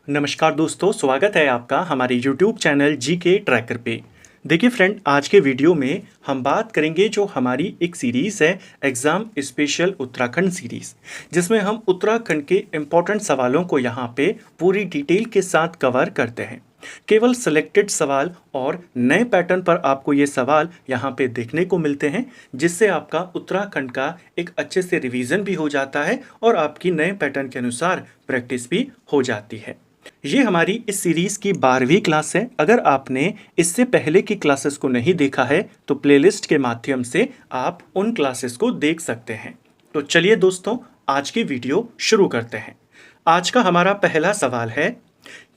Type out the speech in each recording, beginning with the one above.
नमस्कार दोस्तों, स्वागत है आपका हमारे YouTube चैनल जीके ट्रैकर पे। देखिए फ्रेंड, आज के वीडियो में हम बात करेंगे जो हमारी एक सीरीज़ है एग्ज़ाम स्पेशल उत्तराखंड सीरीज़, जिसमें हम उत्तराखंड के इम्पोर्टेंट सवालों को यहाँ पे पूरी डिटेल के साथ कवर करते हैं। केवल सिलेक्टेड सवाल और नए पैटर्न पर आपको ये सवाल यहाँ पे देखने को मिलते हैं, जिससे आपका उत्तराखंड का एक अच्छे से रिवीजन भी हो जाता है और आपकी नए पैटर्न के अनुसार प्रैक्टिस भी हो जाती है। ये हमारी इस सीरीज़ की 12वीं क्लास है। अगर आपने इससे पहले की क्लासेस को नहीं देखा है तो प्लेलिस्ट के माध्यम से आप उन क्लासेस को देख सकते हैं। तो चलिए दोस्तों, आज की वीडियो शुरू करते हैं। आज का हमारा पहला सवाल है,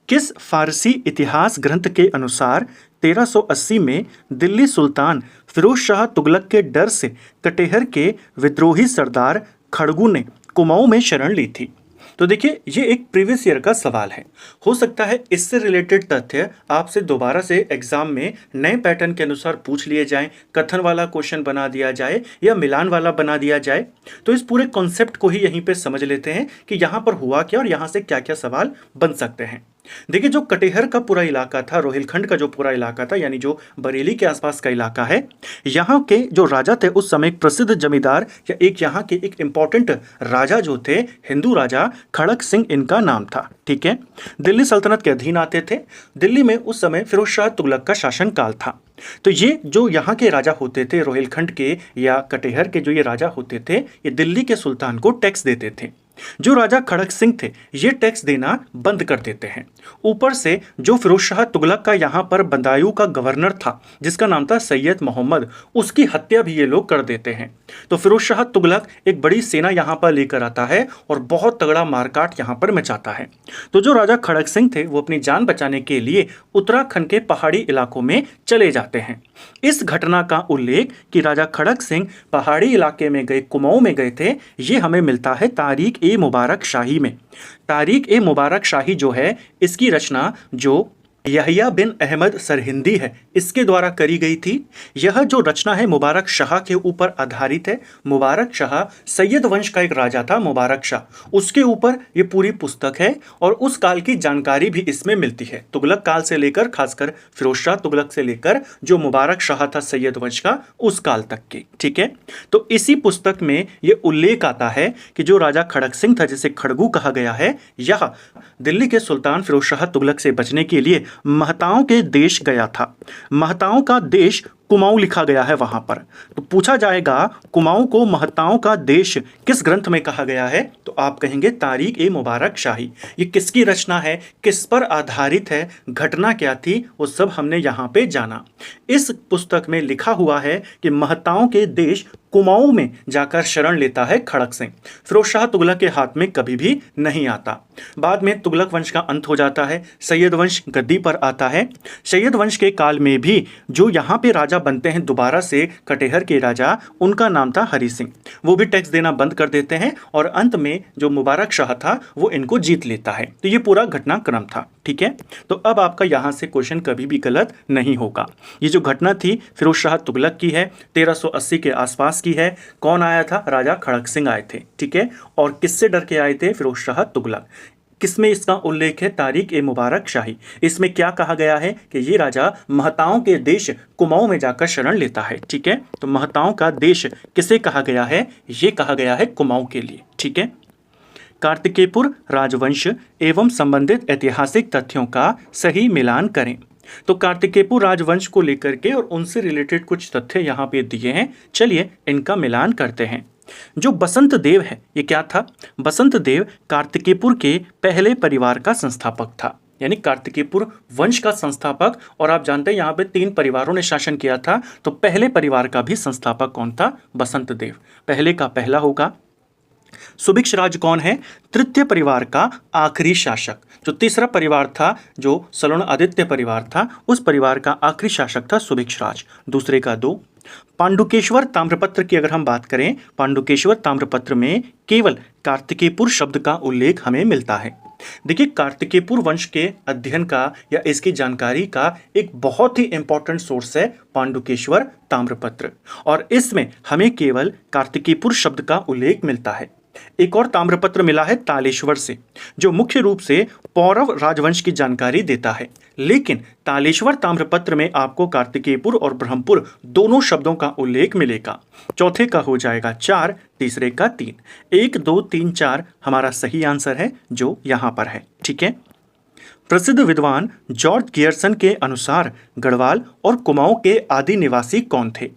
किस फारसी इतिहास ग्रंथ के अनुसार 1380 में दिल्ली सुल्तान फिरोज शाह तुगलक के डर से कटेहर के विद्रोही सरदार खड़गू ने कुमाऊं में शरण ली थी? तो देखिए, ये एक प्रीवियस ईयर का सवाल है। हो सकता है इससे रिलेटेड तथ्य आपसे दोबारा से एग्जाम में नए पैटर्न के अनुसार पूछ लिए जाएं, कथन वाला क्वेश्चन बना दिया जाए या मिलान वाला बना दिया जाए। तो इस पूरे कॉन्सेप्ट को ही यहीं पे समझ लेते हैं कि यहाँ पर हुआ क्या और यहाँ से क्या क्या सवाल बन सकते हैं। देखिए, जो कटेहर का पूरा इलाका था, रोहिलखंड का जो पूरा इलाका था, यानी जो बरेली के आसपास का इलाका है, यहाँ के जो राजा थे उस समय एक प्रसिद्ध जमींदार या एक यहाँ के एक इंपॉर्टेंट राजा जो थे, हिंदू राजा खड़क सिंह इनका नाम था। ठीक है, दिल्ली सल्तनत के अधीन आते थे। दिल्ली में उस समय फिरोज शाह तुगलक का शासन काल था। तो ये जो यहाँ के राजा होते थे, रोहिलखंड के या कटेहर के जो ये राजा होते थे, ये दिल्ली के सुल्तान को टैक्स देते थे। जो राजा खड़क सिंह थे ये टैक्स देना बंद कर देते हैं। ऊपर से जो फिरोज शाह तुगलक का यहाँ पर बदायूं का गवर्नर था, जिसका नाम था सैयद मोहम्मद, उसकी हत्या भी ये लोग कर देते हैं। तो फिरोज शाह तुगलक एक बड़ी सेना यहाँ पर लेकर आता है और बहुत तगड़ा मारकाट यहाँ पर मचाता है। तो जो राजा खड़क सिंह थे वो अपनी जान बचाने के लिए उत्तराखंड के पहाड़ी इलाकों में चले जाते हैं। इस घटना का उल्लेख कि राजा खड़क सिंह पहाड़ी इलाके में गए, कुमाऊं में गए थे, ये हमें मिलता है तारीख ए मुबारक शाही में। तारीख ए मुबारक शाही जो है, इसकी रचना जो यहया बिन अहमद सरहिंदी है, इसके द्वारा करी गई थी। यह जो रचना है मुबारक शाह के ऊपर आधारित है। मुबारक शाह सैयद वंश का एक राजा था, मुबारक शाह, उसके ऊपर ये पूरी पुस्तक है और उस काल की जानकारी भी इसमें मिलती है। तुगलक काल से लेकर, खासकर फिरोज शाह तुगलक से लेकर जो मुबारक शाह था सैयद वंश का, उस काल तक की। ठीक है, तो इसी पुस्तक में ये उल्लेख आता है कि जो राजा खड़क सिंह था, जिसे खड़गू कहा गया है, यह दिल्ली के सुल्तान फिरोज शाह तुगलक से बचने के लिए महताओं के देश गया था। महताओं का देश कुमाऊं लिखा गया है वहां पर। तो पूछा जाएगा कुमाऊं को महताओं का देश किस ग्रंथ में कहा गया है, तो आप कहेंगे तारीख ए मुबारक शाही। ये किसकी रचना है, किस पर आधारित है, घटना क्या थी, वो सब हमने यहाँ पे जाना। इस पुस्तक में लिखा हुआ है कि महताओं के देश कुमाऊं में जाकर शरण लेता है खड़क सिंह। फिरोज शाह तुगलक के हाथ में कभी भी नहीं आता। बाद में तुगलक वंश का अंत हो जाता है, सैयद वंश गद्दी पर आता है। सैयद वंश के काल में भी जो यहाँ पे राजा बनते हैं दोबारा से, कटेहर के राजा, उनका नाम था हरि सिंह। वो भी टैक्स देना बंद कर देते हैं और अंत में जो मुबारक शाह था वो इनको जीत लेता है। तो ये पूरा घटनाक्रम था। ठीक है, तो अब आपका यहाँ से क्वेश्चन कभी भी गलत नहीं होगा। ये जो घटना थी फिरोज शाह तुगलक की है, 1380 के आसपास की है। कौन आया था? राजा खड़क सिंह आए थे। ठीक है, और किससे डर के आए थे? फिरोज शाह तुगलक। किसमें इसका उल्लेख है? तारीख ए मुबारक शाही। इसमें क्या कहा गया है कि ये राजा महताओं के देश कुमाऊं में जाकर शरण लेता है। ठीक है, तो महताओं का देश किसे कहा गया है? ये कहा गया है कुमाऊं के लिए। ठीक है, कार्तिकेयपुर राजवंश एवं संबंधित ऐतिहासिक तथ्यों का सही मिलान करें। तो कार्तिकेयपुर राजवंश को लेकर के और उनसे रिलेटेड कुछ तथ्य यहाँ पे दिए हैं। चलिए इनका मिलान करते हैं। जो बसंत देव है, ये क्या था? बसंत देव कार्तिकेयपुर के पहले परिवार का संस्थापक था, यानी कार्तिकेयपुर वंश का संस्थापक। और आप जानते हैं यहाँ पे 3 परिवारों ने शासन किया था, तो पहले परिवार का भी संस्थापक कौन था? बसंत देव। पहले का पहला होगा। सुभिक्षराज कौन है? तृतीय परिवार का आखिरी शासक। जो तीसरा परिवार था, जो सलुण आदित्य परिवार था, उस परिवार का आखिरी शासक था सुभिक्षराज। दूसरे का 2। पांडुकेश्वर ताम्रपत्र की अगर हम बात करें, पांडुकेश्वर ताम्रपत्र में केवल कार्तिकेयपुर शब्द का उल्लेख हमें मिलता है। देखिए, कार्तिकेयपुर वंश के अध्ययन का या इसकी जानकारी का एक बहुत ही इंपॉर्टेंट सोर्स है पांडुकेश्वर ताम्रपत्र, और इसमें हमें केवल कार्तिकेयपुर शब्द का उल्लेख मिलता है। एक और ताम्रपत्र मिला है तालेश्वर से, जो मुख्य रूप से पौरव राजवंश की जानकारी देता है। लेकिन तालेश्वर ताम्रपत्र में आपको कार्तिकेयपुर और ब्रह्मपुर दोनों शब्दों का उल्लेख मिलेगा। चौथे का हो जाएगा 4, तीसरे का 3। 1, 2, 3, 4 हमारा सही आंसर है जो यहाँ पर है। ठीक है। प्रसिद्ध विद्वान जॉर्ज गियर्सन के अनुसार गढ़वाल और कुमाऊं के आदि निवासी कौन थे?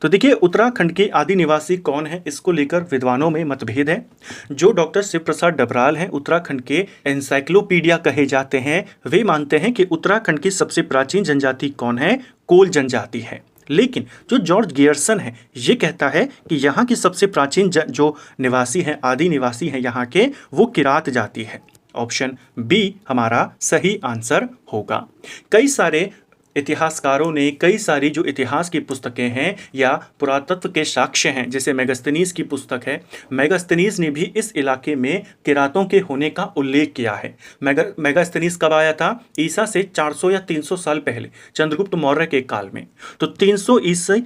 तो देखिए, उत्तराखंड के आदि निवासी कौन है, इसको लेकर विद्वानों में मतभेद है। जो डॉक्टर शिव प्रसाद डबराल हैं, उत्तराखंड के एनसाइक्लोपीडिया कहे जाते हैं, वे मानते हैं कि उत्तराखंड की सबसे प्राचीन जनजाति कौन है? कोल जनजाति है। लेकिन जो जॉर्ज गियर्सन है, ये कहता है कि यहाँ की सबसे प्राचीन जो निवासी हैं, आदि निवासी हैं यहाँ के, वो किरात जाति है। ऑप्शन बी हमारा सही आंसर होगा। कई सारे इतिहासकारों ने कई सारी जो इतिहास की पुस्तकें हैं या पुरातत्व के साक्ष्य हैं, जैसे मेगास्थनीज की पुस्तक है, मेगास्थनीज ने भी इस इलाके में किरातों के होने का उल्लेख किया है। मेगास्थनीज कब आया था? ईसा से 400 या 300 साल पहले, चंद्रगुप्त मौर्य के काल में। तो 300 ईसा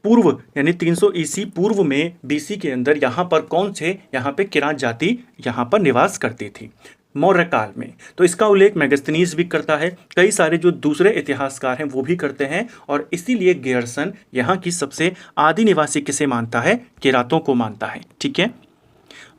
पूर्व यानी 300 ईसी पूर्व में बीसी के अंदर यहाँ पर कौन से, यहाँ पे किरात जाति यहाँ पर निवास करती थी मौर्य काल में। तो इसका उल्लेख मेगास्थनीज भी करता है, कई सारे जो दूसरे इतिहासकार हैं वो भी करते हैं, और इसीलिए गियर्सन यहाँ की सबसे आदि निवासी किसे मानता है? किरातों को मानता है। ठीक है।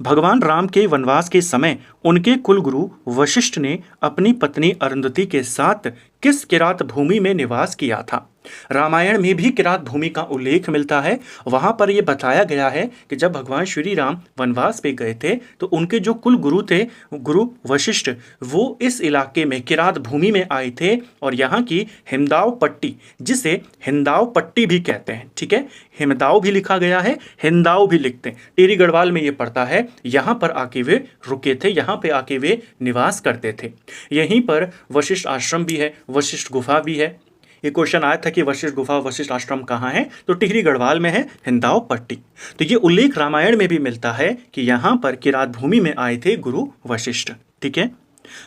भगवान राम के वनवास के समय उनके कुलगुरु वशिष्ठ ने अपनी पत्नी अरुंधति के साथ किस किरात भूमि में निवास किया था? रामायण में भी किरात भूमि का उल्लेख मिलता है। वहां पर यह बताया गया है कि जब भगवान श्री राम वनवास पे गए थे तो उनके जो कुल गुरु थे, गुरु वशिष्ठ, वो इस इलाके में किरात भूमि में आए थे, और यहाँ की हिमदाव पट्टी, जिसे हिंदाव पट्टी भी कहते हैं, ठीक है, हिमदाव भी लिखा गया है, हिंदाव भी लिखते हैं, टिहरी गढ़वाल में ये पड़ता है, यहाँ पर आके वे रुके थे, यहाँ पे आके वे निवास करते थे। यहीं पर वशिष्ठ आश्रम भी है, वशिष्ठ गुफा भी है। ये क्वेश्चन आया था कि वशिष्ठ गुफा, वशिष्ठ आश्रम कहाँ है? तो टिहरी गढ़वाल में है, हिंदाव पट्टी। तो ये उल्लेख रामायण में भी मिलता है कि यहाँ पर किरात भूमि में आए थे गुरु वशिष्ठ। ठीक है।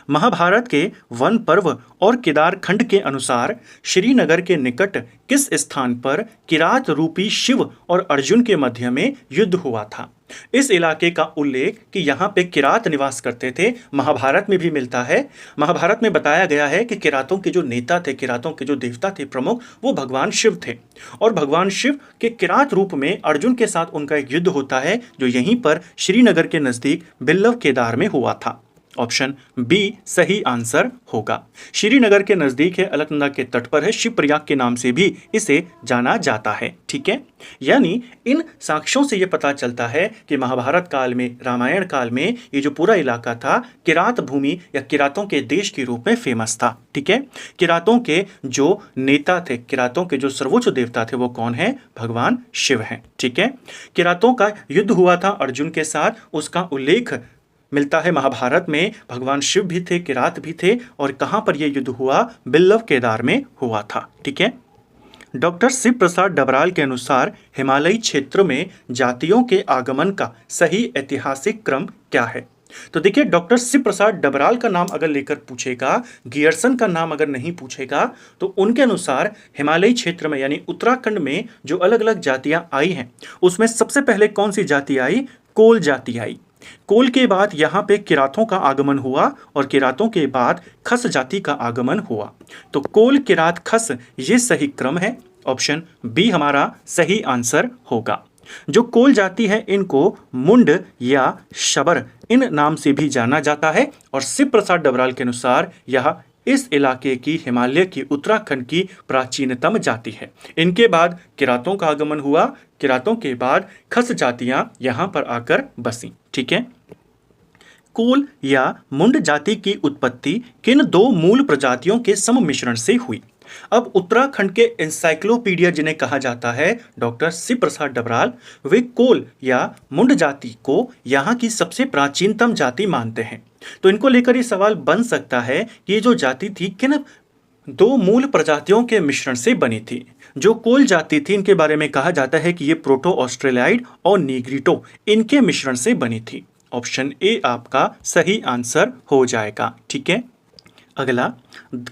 महाभारत के वन पर्व और केदार खंड के अनुसार श्रीनगर के निकट किस स्थान पर किरात रूपी शिव और अर्जुन के मध्य में युद्ध हुआ था? इस इलाके का उल्लेख कि यहाँ पे किरात निवास करते थे महाभारत में भी मिलता है। महाभारत में बताया गया है कि किरातों के जो नेता थे, किरातों के जो देवता थे प्रमुख, वो भगवान शिव थे, और भगवान शिव के किरात रूप में अर्जुन के साथ उनका एक युद्ध होता है जो यहीं पर श्रीनगर के नजदीक बिल्लव केदार में हुआ था। ऑप्शन बी सही आंसर होगा। श्रीनगर के नजदीक है, अलकनंदा के तट पर है, शिवप्रयाग के नाम से भी इसे जाना जाता है। ठीक है। यानी इन साक्ष्यों से यह पता चलता है कि महाभारत काल में, रामायण काल में ये जो पूरा इलाका था किरात भूमि या किरातों के देश के रूप में फेमस था। ठीक है। किरातों के जो नेता थे, किरातों के जो सर्वोच्च देवता थे, वो कौन है? भगवान शिव हैं। ठीक है। किरातों का युद्ध हुआ था अर्जुन के साथ, उसका उल्लेख मिलता है महाभारत में। भगवान शिव भी थे, किरात भी थे, और कहाँ पर यह युद्ध हुआ? बिल्लव केदार में हुआ था। ठीक है। डॉक्टर शिव प्रसाद डबराल के अनुसार हिमालयी क्षेत्र में जातियों के आगमन का सही ऐतिहासिक क्रम क्या है? तो देखिए, डॉक्टर शिव प्रसाद डबराल का नाम अगर लेकर पूछेगा, गियर्सन का नाम अगर नहीं पूछेगा, तो उनके अनुसार हिमालयी क्षेत्र में यानी उत्तराखंड में जो अलग अलग जातियां आई हैं, उसमें सबसे पहले कौन सी जाति आई? कोल जाति आई। कोल के बाद यहाँ पे किरातों का आगमन हुआ, और किरातों के बाद खस जाति का आगमन हुआ। तो कोल, किरात, खस, ये सही क्रम है। ऑप्शन बी हमारा सही आंसर होगा। जो कोल जाति है इनको मुंड या शबर इन नाम से भी जाना जाता है, और शिव प्रसाद डबराल के अनुसार यह इस इलाके की, हिमालय की, उत्तराखंड की प्राचीनतम जाति है। इनके बाद किरातों का आगमन हुआ, किरातों के बाद खस जातियां यहां पर आकर बसी। ठीक है। कोल या मुंड जाति की उत्पत्ति किन दो मूल प्रजातियों के सम्मिश्रण से हुई? अब उत्तराखंड के एनसाइक्लोपीडिया जिन्हें कहा जाता है डॉक्टर शिव प्रसाद डबराल, वे कोल या मुंड जाति को यहाँ की सबसे प्राचीनतम जाति मानते हैं। तो इनको लेकर ये सवाल बन सकता है कि ये जो जाति थी किन दो मूल प्रजातियों के मिश्रण से बनी थी? जो कोल जाति थी, इनके बारे में कहा जाता है कि ये प्रोटो ऑस्ट्रेलियाइड और नीग्रिटो इनके मिश्रण से बनी थी। ऑप्शन ए आपका सही आंसर हो जाएगा। ठीक है। अगला,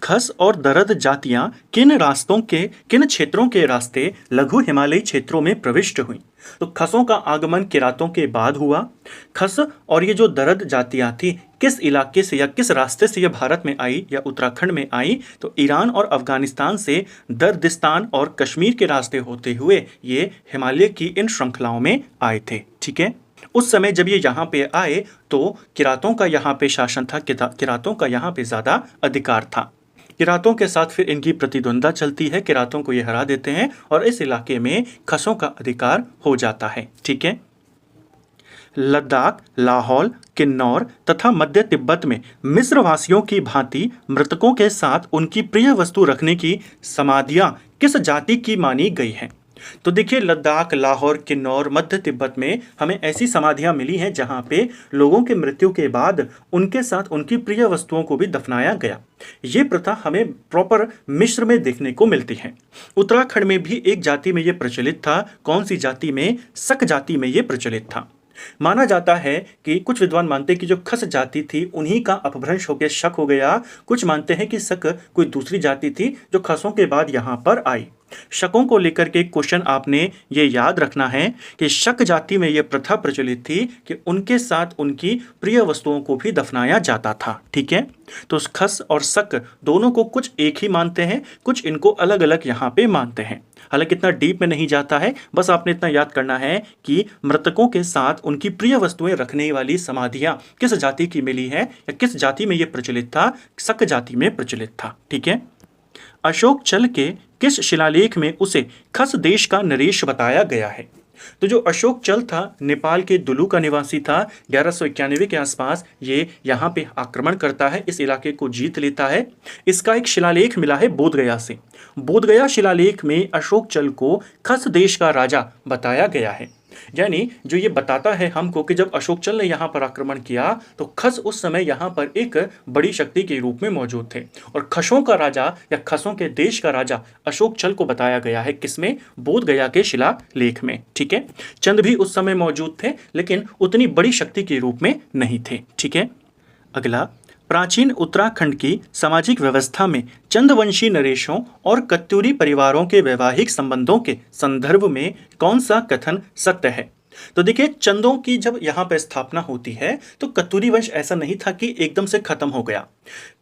खस और दरद जातियां किन क्षेत्रों के रास्ते लघु हिमालयी क्षेत्रों में प्रविष्ट हुई? तो खसों का आगमन किरातों के बाद हुआ। खस और ये जो दरद जातियाँ थी किस इलाके से या किस रास्ते से ये भारत में आई या उत्तराखंड में आई, तो ईरान और अफगानिस्तान से दर्दिस्तान और कश्मीर के रास्ते होते हुए ये हिमालय की इन श्रृंखलाओं में आए थे। ठीक है, उस समय जब ये यहाँ पे आए तो किरातों का यहाँ पे शासन था, किरातों का यहाँ पे ज़्यादा अधिकार था। किरातों के साथ फिर इनकी प्रतिद्वंद्विता चलती है, किरातों को ये हरा देते हैं और इस इलाके में खसों का अधिकार हो जाता है। ठीक है, लद्दाख, लाहौल, किन्नौर तथा मध्य तिब्बत में मिस्रवासियों की भांति मृतकों के साथ उनकी प्रिय वस्तु रखने की समाधियां किस जाति की मानी गई हैं? तो देखिए, लद्दाख, लाहौर, किन्नौर, मध्य तिब्बत में हमें ऐसी समाधियां मिली हैं जहां पे लोगों के मृत्यु के बाद उनके साथ उनकी प्रिय वस्तुओं को भी दफनाया गया। ये प्रथा हमें प्रॉपर मिस्र में देखने को मिलती है। उत्तराखंड में भी एक जाति में ये प्रचलित था। कौन सी जाति में? शक जाति में ये प्रचलित था। माना जाता है कि कुछ विद्वान मानते हैं कि जो खस जाति थी उन्हीं का अपभ्रंश होकर शक हो गया। कुछ मानते हैं कि शक कोई दूसरी जाति थी जो खसों के बाद यहाँ पर आई। शकों को लेकर के क्वेश्चन आपने ये याद रखना है कि शक जाति में यह प्रथा प्रचलित थी कि उनके साथ उनकी प्रिय वस्तुओं को भी दफनाया जाता था। ठीक है, तो खस और शक दोनों को कुछ एक ही मानते हैं, कुछ इनको अलग अलग यहाँ पे मानते हैं। हालांकि इतना डीप में नहीं जाता है, बस आपने इतना याद करना है कि मृतकों के साथ उनकी प्रिय वस्तुएं रखने वाली समाधियां किस जाति की मिली है या किस जाति में यह प्रचलित था? शक जाति में प्रचलित था। ठीक है, अशोक चल के किस शिलालेख में उसे खस देश का नरेश बताया गया है? तो जो अशोक चल था नेपाल के दुलू का निवासी था। 1191 के आसपास ये यहाँ पे आक्रमण करता है, इस इलाके को जीत लेता है। इसका एक शिलालेख मिला है बोधगया से। बोधगया शिलालेख में अशोक चल को खस देश का राजा बताया गया है। यानी जो ये बताता है हमको कि जब अशोक चल ने यहाँ पर आक्रमण किया तो खस उस समय यहाँ पर एक बड़ी शक्ति के रूप में मौजूद थे और खसों का राजा या खसों के देश का राजा अशोक चल को बताया गया है किसमें? बोधगया के शिलालेख में। ठीक है, चंद भी उस समय मौजूद थे लेकिन उतनी बड़ी शक्ति के रूप में नहीं थे। ठीक है, अगला, प्राचीन उत्तराखंड की सामाजिक व्यवस्था में चंदवंशी नरेशों और कत्यूरी परिवारों के वैवाहिक संबंधों के संदर्भ में कौन सा कथन सत्य है? तो देखिए, चंदों की जब यहाँ पर स्थापना होती है तो कत्यूरी वंश ऐसा नहीं था कि एकदम से खत्म हो गया।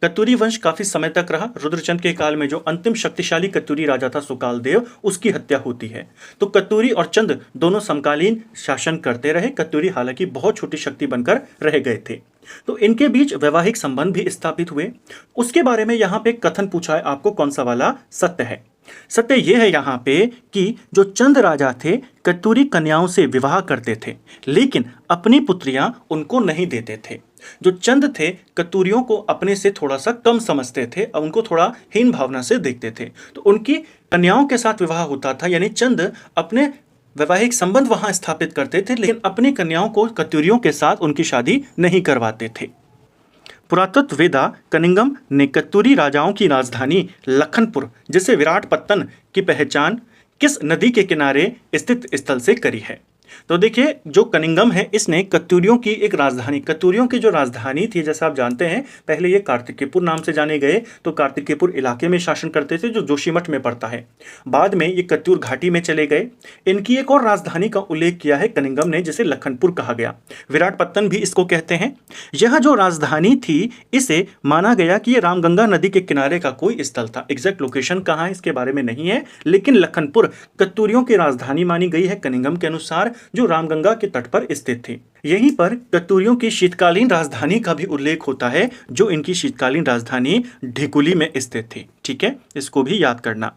कत्यूरी वंश काफी समय तक रहा। रुद्रचंद के काल में जो अंतिम शक्तिशाली कत्यूरी राजा था सुकालदेव, उसकी हत्या होती है। तो कत्यूरी और चंद दोनों समकालीन शासन करते रहे। कत्यूरी हालांकि बहुत छोटी शक्ति बनकर रह गए थे, तो इनके बीच वैवाहिक संबंध भी स्थापित हुए। उसके बारे में यहाँ पे कथन पूछा है आपको, कौन सा वाला सत्य है? सत्य यह है यहाँ पे कि जो चंद राजा थे कत्यूरी कन्याओं से विवाह करते थे लेकिन अपनी पुत्रियां उनको नहीं देते थे। जो चंद थे कत्यूरियों को अपने से थोड़ा सा कम समझते थे और उनको थोड़ा हीन भावना से देखते थे, तो उनकी कन्याओं के साथ विवाह होता था। यानी चंद अपने वैवाहिक संबंध वहां स्थापित करते थे लेकिन अपनी कन्याओं को कत्यूरियों के साथ उनकी शादी नहीं करवाते थे। पुरातत्ववेदा कनिंगम ने कत्यूरी राजाओं की राजधानी लखनपुर जिसे विराटपत्तन की पहचान किस नदी के किनारे स्थित स्थल से करी है? तो देखिए, जो कनिंगम है इसने कत्यूरियों की एक राजधानी, कत्यूरियों की जो राजधानी थी, जैसा आप जानते हैं पहले ये कार्तिकेयपुर नाम से जाने गए, तो कार्तिकेयपुर इलाके में शासन करते थे जो जोशीमठ में पड़ता है। बाद में ये कत्यूर घाटी में चले गए। इनकी एक और राजधानी का उल्लेख किया है कनिंगम ने जिसे लखनपुर कहा गया। विराटपत्तन भी इसको कहते हैं। यह जो राजधानी थी इसे माना गया कि ये रामगंगा नदी के किनारे का कोई स्थल था। एग्जैक्ट लोकेशन कहाँ है इसके बारे में नहीं है, लेकिन लखनपुर कत्यूरियों की राजधानी मानी गई है कनिंगम के अनुसार, जो रामगंगा के तट पर स्थित थी। यहीं पर कत्यूरियों की शीतकालीन राजधानी का भी उल्लेख होता है, जो इनकी शीतकालीन राजधानी ढिकुली में स्थित थी। ठीक है, इसको भी याद करना।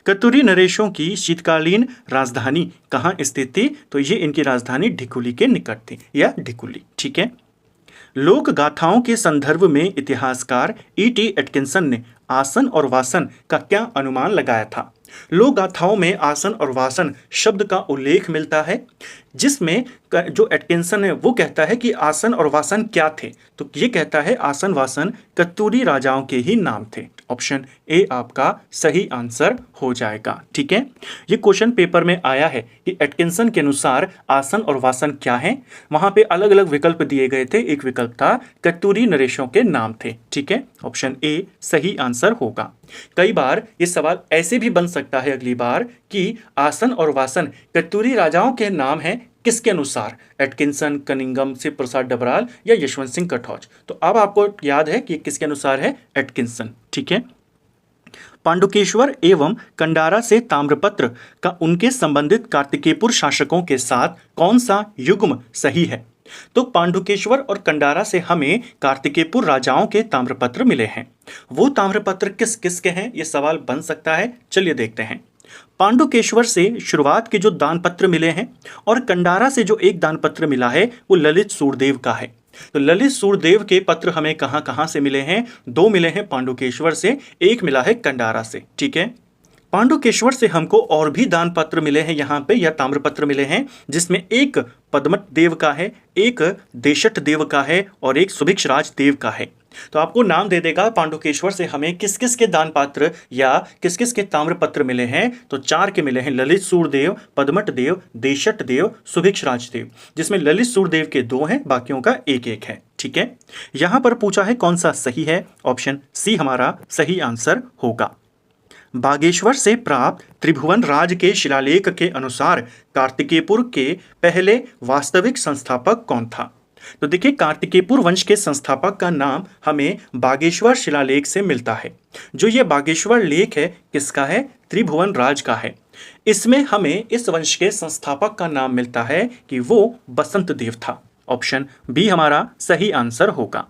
कत्यूरी नरेशों की शीतकालीन राजधानी कहाँ स्थित थी? तो ये इनकी राजधानी ढिकुली के निकट थी या ढिकुली। ठीक है, लोक गाथाओं के संदर्भ में इतिहासकार E.T. एटकिंसन ने आसन और वासन का क्या अनुमान लगाया था? लोक गाथाओं में आसन और वासन शब्द का उल्लेख मिलता है। जिसमें जो एटकिंसन है वो कहता है कि आसन और वासन क्या थे, तो ये कहता है आसन वासन कत्तूरी राजाओं के ही नाम थे। ऑप्शन ए आपका सही आंसर हो जाएगा। ठीक है, ये क्वेश्चन पेपर में आया है कि एटकिंसन के अनुसार आसन और वासन क्या है। वहां पे अलग अलग विकल्प दिए गए थे, एक विकल्प था कत्तूरी नरेशों के नाम थे। ठीक है, ऑप्शन ए सही आंसर होगा। कई बार ये सवाल ऐसे भी बन सकता है अगली बार कि आसन और वासन कत्तूरी राजाओं के नाम हैं किसके अनुसार, एटकिंसन, कनिंघम, शिव प्रसाद डबराल या यशवंत सिंह कटौच। तो अब आपको याद है कि किसके अनुसार है, एटकिंसन। ठीक है, पांडुकेश्वर एवं कंडारा से ताम्रपत्र का उनके संबंधित कार्तिकेयपुर शासकों के साथ कौन सा युग्म सही है। तो पांडुकेश्वर और कंडारा से हमें कार्तिकेयपुर राजाओं के ताम्रपत्र मिले हैं। वो ताम्रपत्र किस किस के हैं, ये सवाल बन सकता है। चलिए देखते हैं। पांडुकेश्वर से शुरुआत के जो दानपत्र मिले हैं और कंडारा से जो एक दानपत्र मिला है वो ललित सूरदेव का है। तो ललित सूरदेव के पत्र हमें कहां कहां से मिले हैं, दो मिले हैं पांडुकेश्वर से, एक मिला है कंडारा से। ठीक है, पांडुकेश्वर से हमको और भी दान पत्र मिले हैं यहाँ पे, या ताम्रपत्र मिले हैं, जिसमें एक पद्मत देव का है, एक देशट देव का है और एक सुभिक्षराज देव का है। तो आपको नाम दे देगा पांडुकेश्वर से हमें किस किस के दान पात्र या किस किस के ताम्रपत्र मिले हैं। तो चार के मिले हैं, ललित सूरदेव, पद्मट देव, देशट देव, सुभिक्षराज देव, जिसमें ललित सूरदेव के दो हैं, बाकियों का एक एक है। ठीक है, यहां पर पूछा है कौन सा सही है, ऑप्शन सी हमारा सही आंसर होगा। बागेश्वर से प्राप्त त्रिभुवन राज के शिलालेख के अनुसार कार्तिकेयपुर के पहले वास्तविक संस्थापक कौन था। तो देखिए, कार्तिकेयपुर वंश के संस्थापक का नाम हमें बागेश्वर शिलालेख से मिलता है। जो ये बागेश्वर लेख है किसका है, त्रिभुवन राज का है। इसमें हमें इस वंश के संस्थापक का नाम मिलता है कि वो बसंत देव था। ऑप्शन बी हमारा सही आंसर होगा।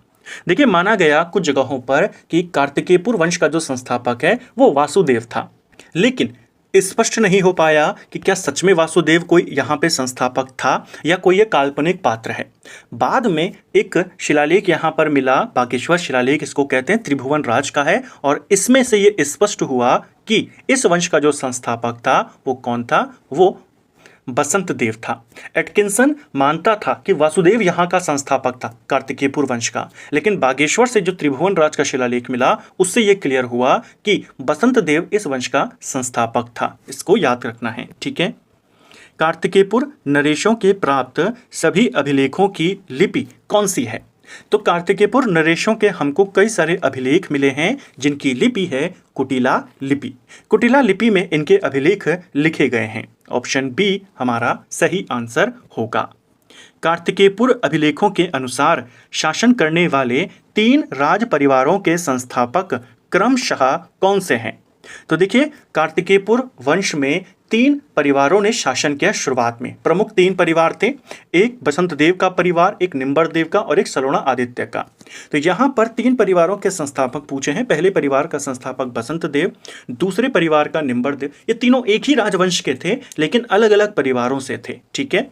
देखिए, माना गया कुछ जगहों पर कि कार्तिकेयपुर वंश का जो संस्थापक है वो वासुदेव था, लेकिन स्पष्ट नहीं हो पाया कि क्या सच में वासुदेव कोई यहाँ पे संस्थापक था या कोई ये काल्पनिक पात्र है। बाद में एक शिलालेख यहाँ पर मिला, बागेश्वर शिलालेख इसको कहते हैं, त्रिभुवन राज का है, और इसमें से ये स्पष्ट हुआ कि इस वंश का जो संस्थापक था वो कौन था, वो बसंत देव था। एटकिंसन मानता था कि वासुदेव यहाँ का संस्थापक था कार्तिकेयपुर वंश का, लेकिन बागेश्वर से जो त्रिभुवन राज का शिलालेख मिला उससे यह क्लियर हुआ कि बसंत देव इस वंश का संस्थापक था। इसको याद रखना है। ठीक है, कार्तिकेयपुर नरेशों के प्राप्त सभी अभिलेखों की लिपि कौन सी है। तो कार्तिकेयपुर नरेशों के हमको कई सारे अभिलेख मिले हैं जिनकी लिपि है कुटिला लिपि। कुटिला लिपि में इनके अभिलेख लिखे गए हैं। ऑप्शन बी हमारा सही आंसर होगा। कार्तिकेयपुर अभिलेखों के अनुसार शासन करने वाले तीन राज परिवारों के संस्थापक क्रमशः कौन से हैं। तो देखिए, कार्तिकेयपुर वंश में तीन परिवारों ने शासन किया। शुरुआत में प्रमुख तीन परिवार थे, एक बसंत देव का परिवार, एक निम्बर देव का और एक सलोणा आदित्य का। तो यहाँ पर तीन परिवारों के संस्थापक पूछे हैं। पहले परिवार का संस्थापक बसंत देव, दूसरे परिवार का निम्बर देव। ये तीनों एक ही राजवंश के थे लेकिन अलग अलग परिवारों से थे। ठीक है,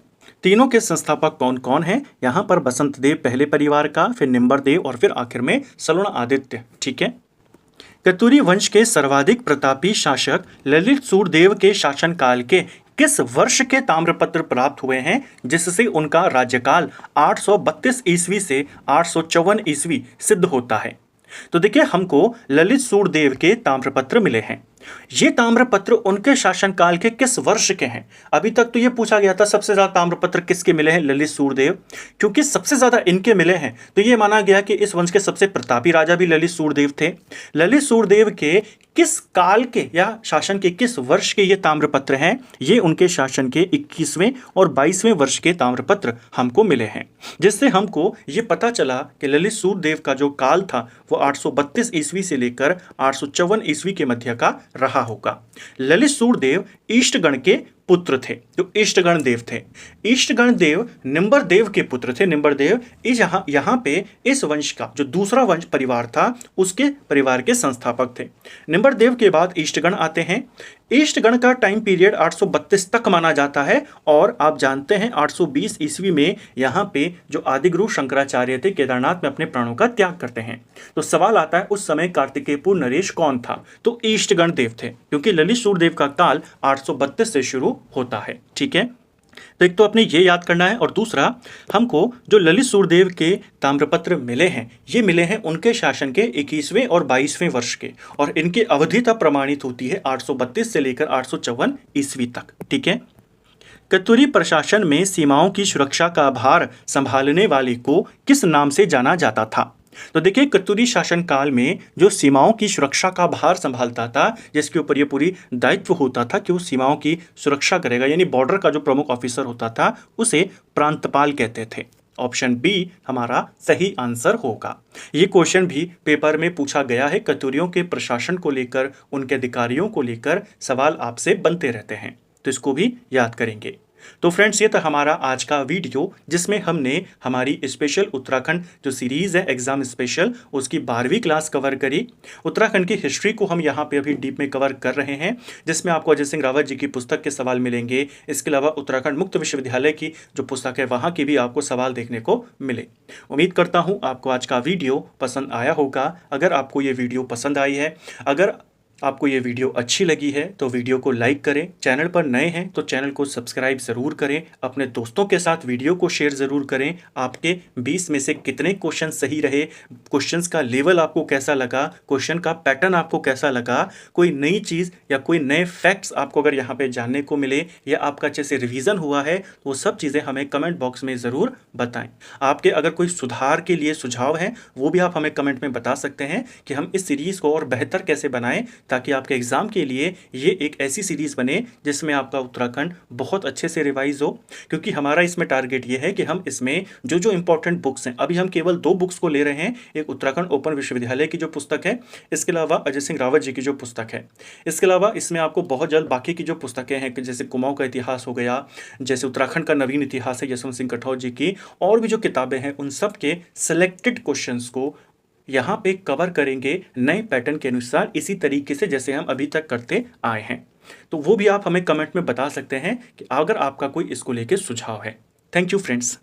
तीनों के संस्थापक कौन कौन हैं, यहाँ पर बसंत देव पहले परिवार का, फिर निम्बर देव और फिर आखिर में सलोणा आदित्य। ठीक है, कत्तूरी वंश के सर्वाधिक प्रतापी शासक ललित सूरदेव के शासनकाल के किस वर्ष के ताम्रपत्र प्राप्त हुए हैं जिससे उनका राज्यकाल 832 ईस्वी से 854 ईस्वी सिद्ध होता है। तो देखिए, हमको ललित सूरदेव के ताम्रपत्र मिले हैं। ये ताम्रपत्र उनके शासनकाल के किस वर्ष के हैं। अभी तक तो ये पूछा गया था सबसे ज्यादा ताम्रपत्र किसके मिले हैं, ललित सूरदेव। क्योंकि सबसे ज्यादा इनके मिले हैं तो ये माना गया कि इस वंश के सबसे प्रतापी राजा भी ललित सूरदेव थे। ललित सूरदेव के किस काल के या शासन के किस वर्ष के ये ताम्रपत्र हैं, ये उनके शासन के 21वें और 22वें वर्ष के ताम्रपत्र हमको मिले हैं, जिससे हमको ये पता चला कि ललित सूरदेव का जो काल था वो 832 ईस्वी से लेकर 854 ईस्वी के मध्य का रहा होगा। ललित सूरदेव ईष्टगण के पुत्र थे, जो ईष्टगण देव थे। ईष्टगण देव निम्बर देव के पुत्र थे। निम्बर देव यहाँ पे इस वंश का जो दूसरा वंश परिवार था उसके परिवार के संस्थापक थे। निम्बर देव के बाद ईष्टगण आते हैं। ईष्टगण का टाइम पीरियड 832 तक माना जाता है और आप जानते हैं 820 ईस्वी में यहाँ पे जो आदिगुरु शंकराचार्य थे केदारनाथ में अपने प्राणों का त्याग करते हैं। तो सवाल आता है उस समय कार्तिकेयपुर नरेश कौन था। तो ईष्टगण देव थे, क्योंकि ललित सूरदेव का काल 832 से शुरू होता है। ठीक है, तो एक तो अपने ये याद करना है, और दूसरा हमको जो ललित सुरदेव के ताम्रपत्र मिले हैं, ये मिले हैं उनके शासन के 21वें और 22वें वर्ष के, और इनकी अवधि तब प्रमाणित होती है 832 से लेकर 854 ईस्वी तक। ठीक है। कत्यूरी प्रशासन में सीमाओं की सुरक्षा का भार संभालने वाले को किस नाम से जाना जाता था? तो देखिए, कत्यूरी शासन काल में जो सीमाओं की सुरक्षा का भार संभालता था, जिसके ऊपर ये पूरी दायित्व होता था कि वो सीमाओं की सुरक्षा करेगा, यानी बॉर्डर का जो प्रमुख ऑफिसर होता था, उसे प्रांतपाल कहते थे। ऑप्शन बी हमारा सही आंसर होगा। ये क्वेश्चन भी पेपर में पूछा गया है। कत्यूरियों के प्रशासन को लेकर, उनके अधिकारियों को लेकर सवाल आपसे बनते रहते हैं, तो इसको भी याद करेंगे। तो फ्रेंड्स, ये था हमारा आज का वीडियो, जिसमें हमने हमारी स्पेशल उत्तराखंड जो सीरीज़ है एग्जाम स्पेशल, उसकी 12वीं क्लास कवर करी। उत्तराखंड की हिस्ट्री को हम यहाँ पे अभी डीप में कवर कर रहे हैं, जिसमें आपको अजय सिंह रावत जी की पुस्तक के सवाल मिलेंगे। इसके अलावा उत्तराखंड मुक्त विश्वविद्यालय की जो पुस्तक है, वहाँ की भी आपको सवाल देखने को मिले। उम्मीद करता हूँ आपको आज का वीडियो पसंद आया होगा। अगर आपको ये वीडियो पसंद आई है, अगर आपको ये वीडियो अच्छी लगी है, तो वीडियो को लाइक करें। चैनल पर नए हैं तो चैनल को सब्सक्राइब ज़रूर करें। अपने दोस्तों के साथ वीडियो को शेयर ज़रूर करें। आपके 20 में से कितने क्वेश्चन सही रहे, क्वेश्चंस का लेवल आपको कैसा लगा, क्वेश्चन का पैटर्न आपको कैसा लगा, कोई नई चीज़ या कोई नए फैक्ट्स आपको अगर यहाँ पे जानने को मिले, या आपका अच्छे से रिवीजन हुआ है, तो वो सब चीज़ें हमें कमेंट बॉक्स में ज़रूर बताएं। आपके अगर कोई सुधार के लिए सुझाव हैं, वो भी आप हमें कमेंट में बता सकते हैं कि हम इस सीरीज़ को और बेहतर कैसे बनाएं, ताकि आपके एग्जाम के लिए ये एक ऐसी सीरीज़ बने जिसमें आपका उत्तराखंड बहुत अच्छे से रिवाइज हो। क्योंकि हमारा इसमें टारगेट ये है कि हम इसमें जो जो इंपॉर्टेंट बुक्स हैं, अभी हम केवल 2 बुक्स को ले रहे हैं। एक उत्तराखंड ओपन विश्वविद्यालय की जो पुस्तक है, इसके अलावा अजय सिंह रावत जी की जो पुस्तक है। इसके अलावा इसमें आपको बहुत जल्द बाकी की जो पुस्तकें हैं, जैसे कुमाऊं का इतिहास हो गया, जैसे उत्तराखंड का नवीन इतिहास है यशवंत सिंह कठौर जी की, और भी जो किताबें हैं, उन सब के सिलेक्टेड क्वेश्चंस को यहाँ पे कवर करेंगे नए पैटर्न के अनुसार, इसी तरीके से जैसे हम अभी तक करते आए हैं। तो वो भी आप हमें कमेंट में बता सकते हैं कि अगर आपका कोई इसको लेके सुझाव है। Thank you friends.